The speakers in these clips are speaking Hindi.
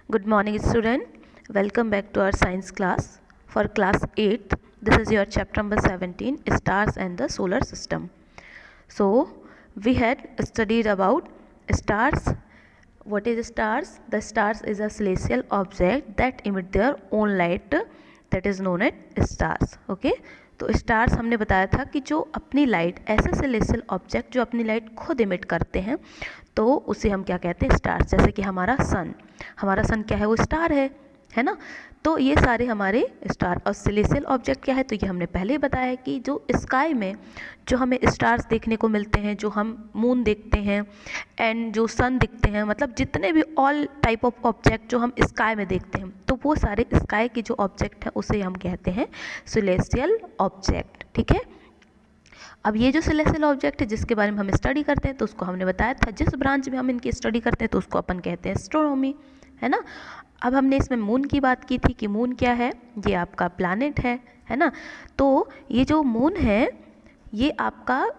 Good morning, student. Welcome back to our science class. For class 8th, this is your chapter number 17, Stars and the Solar System. So, we had studied about stars. What is stars? The stars is a celestial object that emit their own light, that is known as stars. Okay, तो स्टार्स हमने बताया था कि जो अपनी लाइट, ऐसे सेलेस्टियल ऑब्जेक्ट जो अपनी लाइट खुद इमिट करते हैं, तो उसे हम क्या कहते हैं? स्टार्स। जैसे कि हमारा सन क्या है? वो स्टार है ना। तो ये सारे हमारे स्टार। और सेलेस्टियल ऑब्जेक्ट क्या है? तो ये हमने पहले ही बताया कि जो स्काई में जो हमें स्टार्स देखने को मिलते हैं, जो हम मून देखते हैं एंड जो सन दिखते हैं, मतलब जितने भी ऑल टाइप ऑफ ऑब्जेक्ट जो हम स्काई में देखते हैं, तो वो सारे स्काई के जो ऑब्जेक्ट हैं उसे हम कहते हैं सेलेस्टियल ऑब्जेक्ट। ठीक है। अब ये जो सेलेस्टियल ऑब्जेक्ट है जिसके बारे में हम स्टडी करते हैं, तो उसको हमने बताया था जिस ब्रांच में हम इनकी स्टडी करते हैं तो उसको अपन कहते हैं एस्ट्रोनॉमी, है ना। अब हमने इसमें मून की बात की थी कि मून क्या है? ये आपका प्लैनेट है ना। तो ये जो मून है ये आपका,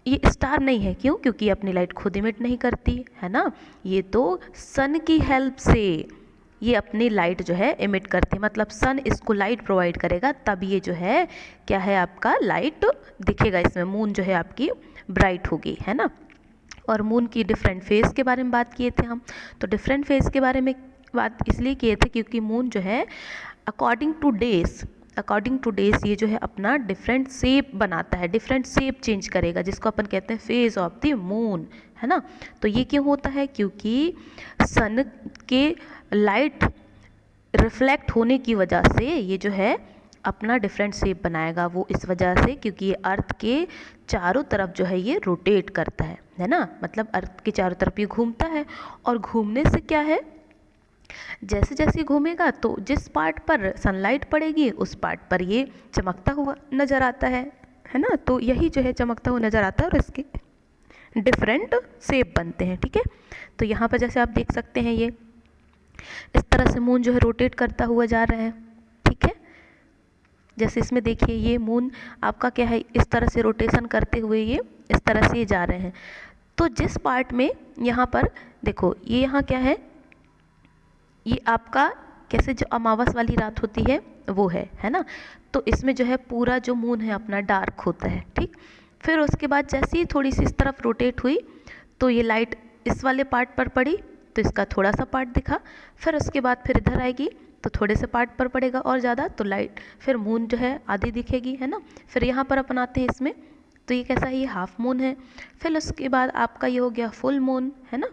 ये स्टार नहीं है। क्यों? क्योंकि ये अपनी लाइट खुद इमिट नहीं करती, है ना। ये तो सन की हेल्प से ये अपनी लाइट जो है इमिट करती है, मतलब सन इसको लाइट प्रोवाइड करेगा, तब ये जो है क्या है? आपका लाइट दिखेगा इसमें। मून जो है आपकी ब्राइट होगी, है ना। और मून की डिफरेंट फेज के बारे में बात किए थे हम। तो डिफरेंट फेज के बारे में बात इसलिए किए थे क्योंकि मून जो है अकॉर्डिंग टू डेज ये जो है अपना डिफरेंट शेप बनाता है, डिफरेंट शेप चेंज करेगा, जिसको अपन कहते हैं फेज ऑफ द मून, है ना। तो ये क्यों होता है? क्योंकि सन के लाइट रिफ्लेक्ट होने की वजह से ये जो है अपना डिफरेंट शेप बनाएगा। वो इस वजह से क्योंकि ये अर्थ के चारों तरफ जो है ये रोटेट करता है ना। मतलब अर्थ के चारों तरफ ये घूमता है, और घूमने से क्या है, जैसे जैसे घूमेगा तो जिस पार्ट पर सनलाइट पड़ेगी उस पार्ट पर ये चमकता हुआ नज़र आता है ना। तो यही जो है चमकता हुआ नज़र आता है और इसके डिफरेंट शेप बनते हैं। ठीक है। तो यहाँ पर जैसे आप देख सकते हैं ये इस तरह से मून जो है रोटेट करता हुआ जा रहा है। ठीक है। जैसे इसमें देखिए ये मून आपका क्या है, इस तरह से रोटेशन करते हुए ये इस तरह से जा रहे हैं। तो जिस पार्ट में यहाँ पर देखो, ये यहाँ क्या है, ये आपका कैसे जो अमावस वाली रात होती है वो है ना। तो इसमें जो है पूरा जो मून है अपना डार्क होता है। ठीक। फिर उसके बाद जैसे ही थोड़ी सी इस तरफ रोटेट हुई तो ये लाइट इस वाले पार्ट पर पड़ी तो इसका थोड़ा सा पार्ट दिखा। फिर उसके बाद फिर इधर आएगी तो थोड़े से पार्ट पर पड़ेगा और ज़्यादा, तो लाइट फिर मून जो है आधी दिखेगी, है ना। फिर यहाँ पर अपन आते हैं इसमें, तो ये कैसा है? ये हाफ मून है। फिर उसके बाद आपका ये हो गया फुल मून, है ना।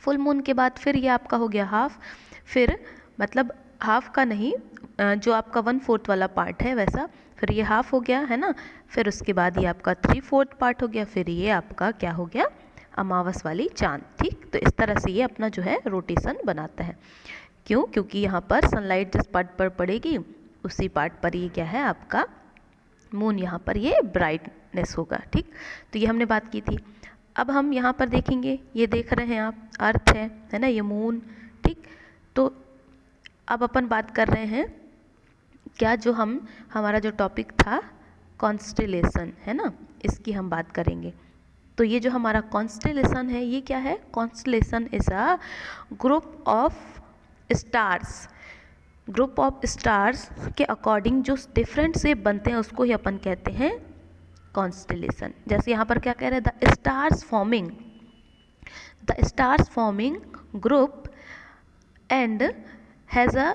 फुल मून के बाद फिर ये आपका हो गया हाफ। फिर मतलब हाफ का नहीं, जो आपका 1/4 वाला पार्ट है वैसा, फिर ये हाफ हो गया, है ना। फिर उसके बाद ये आपका 3/4 पार्ट हो गया। फिर ये आपका क्या हो गया? अमावस वाली चांद। ठीक। तो इस तरह से ये अपना जो है रोटेशन बनाता है। क्यों? क्योंकि यहाँ पर सनलाइट जिस पार्ट पर पड़ेगी उसी पार्ट पर ये क्या है आपका मून, यहाँ पर ये ब्राइटनेस होगा। ठीक। तो ये हमने बात की थी। अब हम यहाँ पर देखेंगे, ये देख रहे हैं आप, अर्थ है ना, ये मून। ठीक। तो अब अपन बात कर रहे हैं क्या, जो हमारा जो टॉपिक था कॉन्स्टेलेशन, है ना, इसकी हम बात करेंगे। तो ये जो हमारा कॉन्स्टेलेशन है ये क्या है? Constellation is a group of stars. Group of stars के अकॉर्डिंग जो डिफरेंट शेप बनते हैं उसको ही अपन कहते हैं कॉन्स्टेलेशन। जैसे यहाँ पर क्या कह रहे हैं? The stars forming group and has a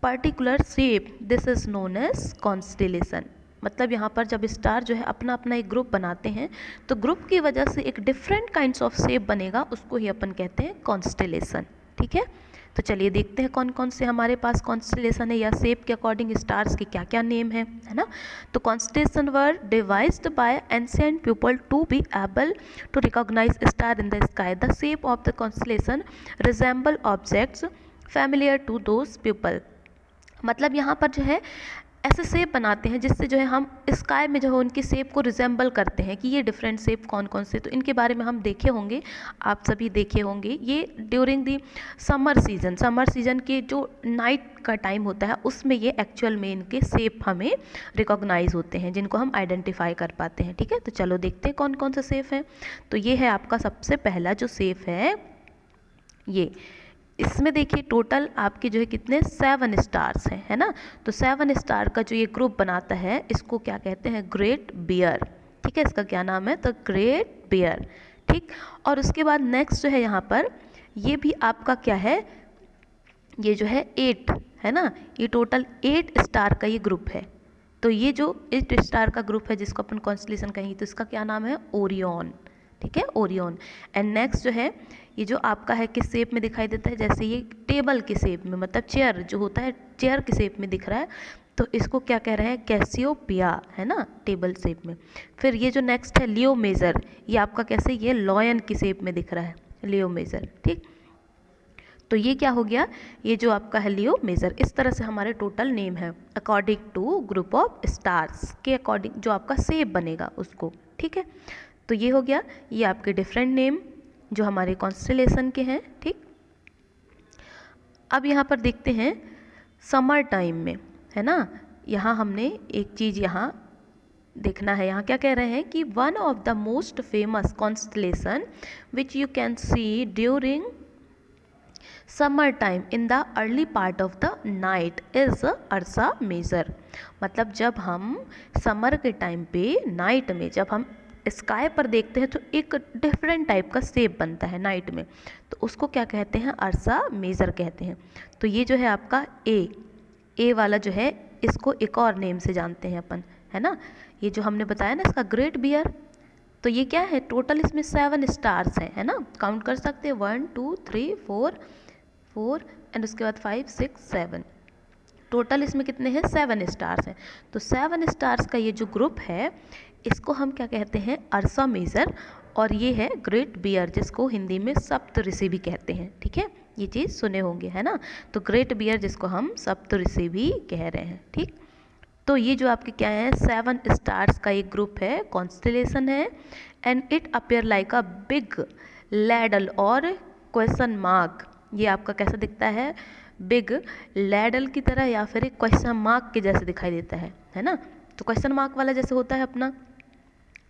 particular shape, this is known as constellation. मतलब यहाँ पर जब स्टार जो है अपना अपना एक ग्रुप बनाते हैं तो ग्रुप की वजह से एक डिफरेंट काइंड्स ऑफ शेप बनेगा, उसको ही अपन कहते हैं कॉन्स्टेलेशन। ठीक है। तो चलिए देखते हैं कौन कौन से हमारे पास कॉन्स्टेलेशन है, या शेप के अकॉर्डिंग स्टार्स के क्या क्या नेम है ना। तो constellation were devised by ancient people to be able to recognise star in the sky. The shape of the constellation resemble objects familiar to those people. मतलब यहाँ पर जो है ऐसे शेप बनाते हैं जिससे जो है हम स्काई में जो है उनकी शेप को रिजेंबल करते हैं कि ये डिफरेंट शेप कौन कौन से। तो इनके बारे में हम देखे होंगे, आप सभी देखे होंगे। ये ड्यूरिंग दी समर सीजन के जो नाइट का टाइम होता है उसमें ये एक्चुअल में इनके शेप हमें रिकॉग्नाइज होते हैं, जिनको हम आइडेंटिफाई कर पाते हैं। ठीक है। तो चलो देखते हैं कौन कौन से शेप हैं। तो ये है आपका सबसे पहला जो शेप है, इसमें देखिए टोटल आपके जो है कितने 7 स्टार्स हैं, है ना। तो 7 स्टार का जो ये ग्रुप बनाता है इसको क्या कहते हैं, ग्रेट बियर। ठीक है, इसका क्या नाम है, तो ग्रेट बियर। ठीक, और उसके बाद नेक्स्ट जो है यहाँ पर ये भी आपका क्या है, ये जो है 8 है ना, ये टोटल 8 स्टार का ये ग्रुप है। तो ये जो 8 स्टार का ग्रुप है जिसको अपन कॉन्स्टलेशन कहेंगे तो इसका क्या नाम है, ओरियन। ठीक है, ओरियन। एंड नेक्स्ट जो है ये जो आपका है किस शेप में दिखाई देता है, जैसे ये टेबल के शेप में, मतलब चेयर जो होता है चेयर के शेप में दिख रहा है, तो इसको क्या कह रहे हैं, कैसियोपिया, है ना, टेबल शेप में। फिर ये जो नेक्स्ट है लियो मेजर, ये आपका कैसे, ये लॉयन की शेप में दिख रहा है, लियो मेजर। ठीक, तो ये क्या हो गया, ये जो आपका है लियो मेजर। इस तरह से हमारे टोटल नेम है according to group of stars के अकॉर्डिंग जो आपका शेप बनेगा उसको। ठीक है, तो ये हो गया, ये आपके डिफरेंट नेम जो हमारे कॉन्स्टेलेशन के हैं। ठीक, अब यहाँ पर देखते हैं समर टाइम में, है ना, यहाँ हमने एक चीज़ यहाँ देखना है। यहाँ क्या कह रहे हैं कि one of the most famous constellation which you can see during summer time in the early part of the night is Ursa Major. मतलब जब हम समर के टाइम पे नाइट में जब हम स्काई पर देखते हैं तो एक डिफरेंट टाइप का शेप बनता है नाइट में, तो उसको क्या कहते हैं, अर्सा मेजर कहते हैं। तो ये जो है आपका ए वाला जो है इसको एक और नेम से जानते हैं अपन, है ना, ये जो हमने बताया ना इसका ग्रेट बियर। तो ये क्या है, टोटल इसमें 7 स्टार्स हैं, है ना, काउंट कर सकते हैं 1 2 3 4 एंड उसके बाद 5 6 7, टोटल इसमें कितने हैं, 7 स्टार्स हैं। तो 7 स्टार्स का ये जो ग्रुप है इसको हम क्या कहते हैं, अर्सा मेजर। और ये है ग्रेट बियर जिसको हिंदी में सप्तऋषि भी कहते हैं। ठीक है, ये चीज़ सुने होंगे, है ना, तो ग्रेट बियर जिसको हम सप्तऋषि भी कह रहे हैं। ठीक, तो ये जो आपके क्या है 7 स्टार्स का एक ग्रुप है, कॉन्स्टेलेशन है, and it appear like a big ladle और क्वेश्चन मार्क। ये आपका कैसा दिखता है, बिग लैडल की तरह या फिर एक क्वेश्चन मार्क के जैसे दिखाई देता है ना। तो क्वेश्चन मार्क वाला जैसे होता है अपना,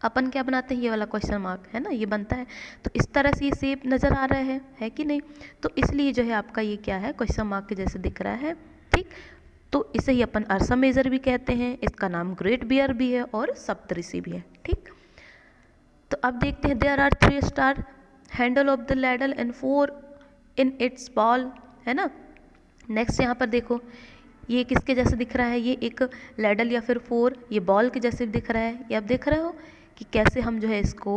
अपन क्या बनाते हैं, ये वाला क्वेश्चन मार्क, है ना, ये बनता है। तो इस तरह से ये शेप नज़र आ रहा है कि नहीं, तो इसलिए जो है आपका ये क्या है, क्वेश्चन मार्क के जैसे दिख रहा है। ठीक, तो इसे ही अपन अर्सा मेजर भी कहते हैं, इसका नाम ग्रेट बियर भी है और सप्तऋषि भी है। ठीक, तो अब देखते हैं there are 3 star handle of the ladle and 4 in its bowl, है ना। नेक्स्ट यहाँ पर देखो ये किसके जैसे दिख रहा है, ये एक लैडल या फिर 4 ये बॉल के जैसे दिख रहा है। ये आप देख रहे हो कि कैसे हम जो है इसको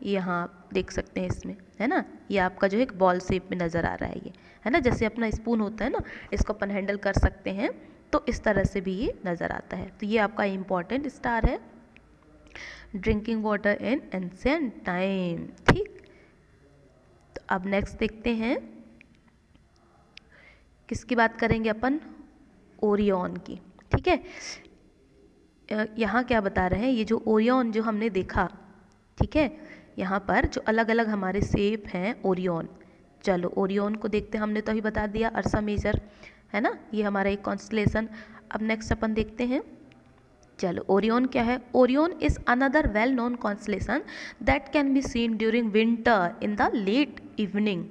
यहाँ देख सकते हैं इसमें, है ना, ये आपका जो है एक बॉल शेप में नज़र आ रहा है ये, है ना, जैसे अपना स्पून होता है ना, इसको अपन हैंडल कर सकते हैं, तो इस तरह से भी ये नज़र आता है। तो ये आपका इम्पॉर्टेंट स्टार है, drinking water in ancient time. ठीक, तो अब नेक्स्ट देखते हैं किसकी बात करेंगे अपन, ओरियन की। ठीक है, यहाँ क्या बता रहे हैं, ये जो ओरियन जो हमने देखा, ठीक है, यहाँ पर जो अलग अलग हमारे शेप हैं ओरियन, चलो ओरियन को देखते हैं, हमने तो अभी बता दिया अर्सा मेजर, है ना, ये हमारा एक कॉन्स्टलेशन। अब नेक्स्ट अपन देखते हैं, चलो ओरियन क्या है, Orion is another well known constellation that can be seen during winter in the late evening.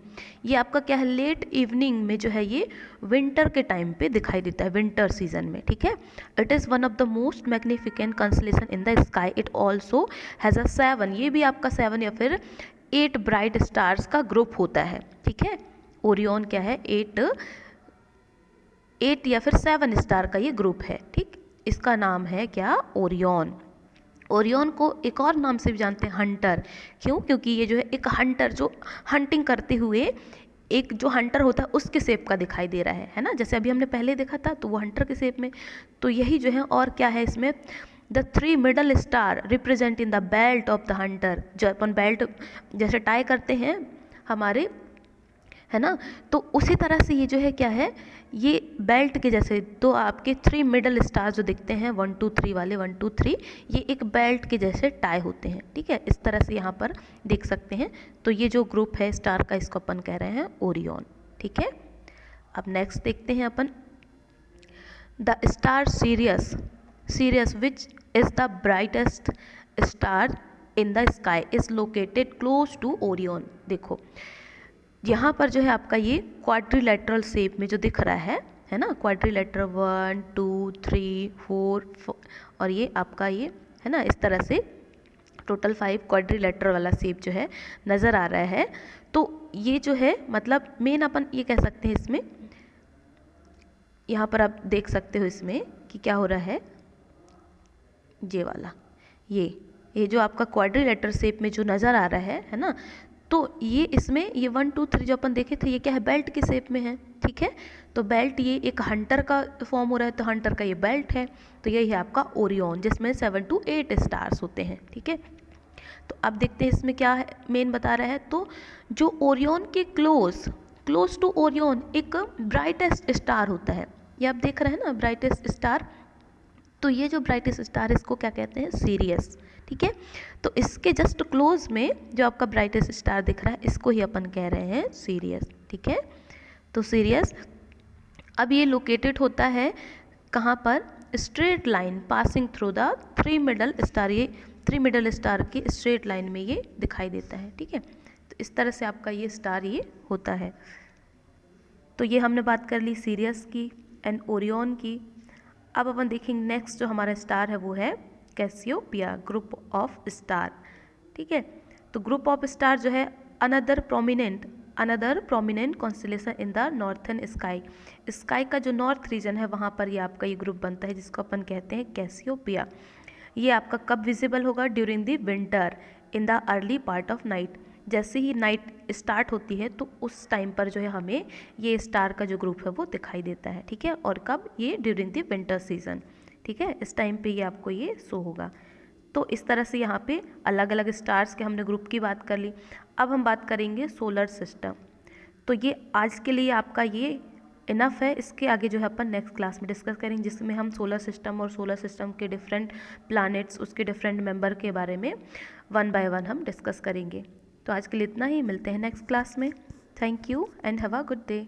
ये आपका क्या है, लेट इवनिंग में जो है ये विंटर के टाइम पे दिखाई देता है, विंटर सीजन में। ठीक है, it is one of the most magnificent constellation in the sky, it also has a 7, ये भी आपका 7 या फिर 8 ब्राइट स्टार्स का ग्रुप होता है। ठीक है, ओरियन क्या है, 8 या फिर 7 स्टार का ये ग्रुप है। ठीक, इसका नाम है क्या, ओरियन। ओरियन को एक और नाम से भी जानते हैं, हंटर। क्यों, क्योंकि ये जो है एक हंटर जो हंटिंग करते हुए एक जो हंटर होता है उसके शेप का दिखाई दे रहा है ना, जैसे अभी हमने पहले देखा था तो वो हंटर के शेप में। तो यही जो है, और क्या है इसमें, the 3 middle star represent in the belt of the Hunter, जो अपन बेल्ट जैसे टाई करते हैं हमारे, है ना, तो उसी तरह से ये जो है क्या है, ये बेल्ट के जैसे तो आपके 3 मिडल स्टार जो दिखते हैं 1 2 3 वाले 1 2 3, ये एक बेल्ट के जैसे टाई होते हैं। ठीक है, इस तरह से यहाँ पर देख सकते हैं। तो ये जो ग्रुप है स्टार का इसको अपन कह रहे हैं ओरियन। ठीक है, अब नेक्स्ट देखते हैं अपन, the star Sirius which is the brightest star in the sky is located close to Orion. देखो यहाँ पर जो है आपका ये क्वाड्रिलेटरल शेप में जो दिख रहा है ना, क्वाड्रिलेटरल 1 2 3 4 और ये आपका ये है ना, इस तरह से टोटल 5 क्वाड्रिलेटरल वाला शेप जो है नज़र आ रहा है। तो ये जो है मतलब मेन अपन ये कह सकते हैं इसमें, यहाँ पर आप देख सकते हो इसमें कि क्या हो रहा है, ये वाला ये जो आपका क्वाड्रिलेटरल शेप में जो नज़र आ रहा है ना, तो ये इसमें ये 1 2 3 जो अपन देखे थे ये क्या है, बेल्ट के शेप में है, ठीक है। तो बेल्ट ये एक हंटर का फॉर्म हो रहा है, तो हंटर का ये बेल्ट है, तो यही है आपका ओरियन जिसमें 7 to 8 स्टार्स होते हैं, ठीक है। तो अब देखते हैं इसमें क्या है मेन बता रहा है। तो जो ओरियन के क्लोज टू ओरियन एक ब्राइटेस्ट स्टार होता है, ये आप देख रहे हैं ना ब्राइटेस्ट स्टार, तो ये जो ब्राइटेस्ट स्टार है इसको क्या कहते हैं, सीरियस, ठीक है। तो इसके जस्ट क्लोज में जो आपका ब्राइटेस्ट स्टार दिख रहा है इसको ही अपन कह रहे हैं सीरियस, ठीक है। तो सीरियस अब ये लोकेटेड होता है कहाँ पर, straight line passing through the 3 middle star, ये 3 मिडल स्टार की स्ट्रेट लाइन में ये दिखाई देता है, ठीक है। तो इस तरह से आपका ये स्टार ये होता है। तो ये हमने बात कर ली सीरियस की एंड ओरियन की। अब अपन देखेंगे नेक्स्ट जो हमारा स्टार है वो है कैसियोपिया, ग्रुप ऑफ स्टार, ठीक है। तो ग्रुप ऑफ स्टार जो है another prominent constellation in the northern sky का जो नॉर्थ रीजन है वहाँ पर ये आपका ये ग्रुप बनता है जिसको अपन कहते हैं कैसियोपिया। ये आपका कब विजिबल होगा, during the winter in the early part of night, जैसे ही नाइट स्टार्ट होती है तो उस टाइम पर जो है हमें ये स्टार का जो ग्रुप है वो दिखाई देता है, ठीक है। और कब, ये ड्यूरिंग द विंटर सीजन, ठीक है, इस टाइम पे ये आपको ये शो होगा। तो इस तरह से यहाँ पे अलग अलग स्टार्स के हमने ग्रुप की बात कर ली। अब हम बात करेंगे सोलर सिस्टम। तो ये आज के लिए आपका ये इनफ है, इसके आगे जो है अपन नेक्स्ट क्लास में डिस्कस करेंगे जिसमें हम सोलर सिस्टम और सोलर सिस्टम के डिफरेंट प्लैनेट्स, उसके डिफरेंट मेंबर के बारे में 1 by 1 हम डिस्कस करेंगे। तो आज के लिए इतना ही, मिलते हैं नेक्स्ट क्लास में। Thank you and have a good day.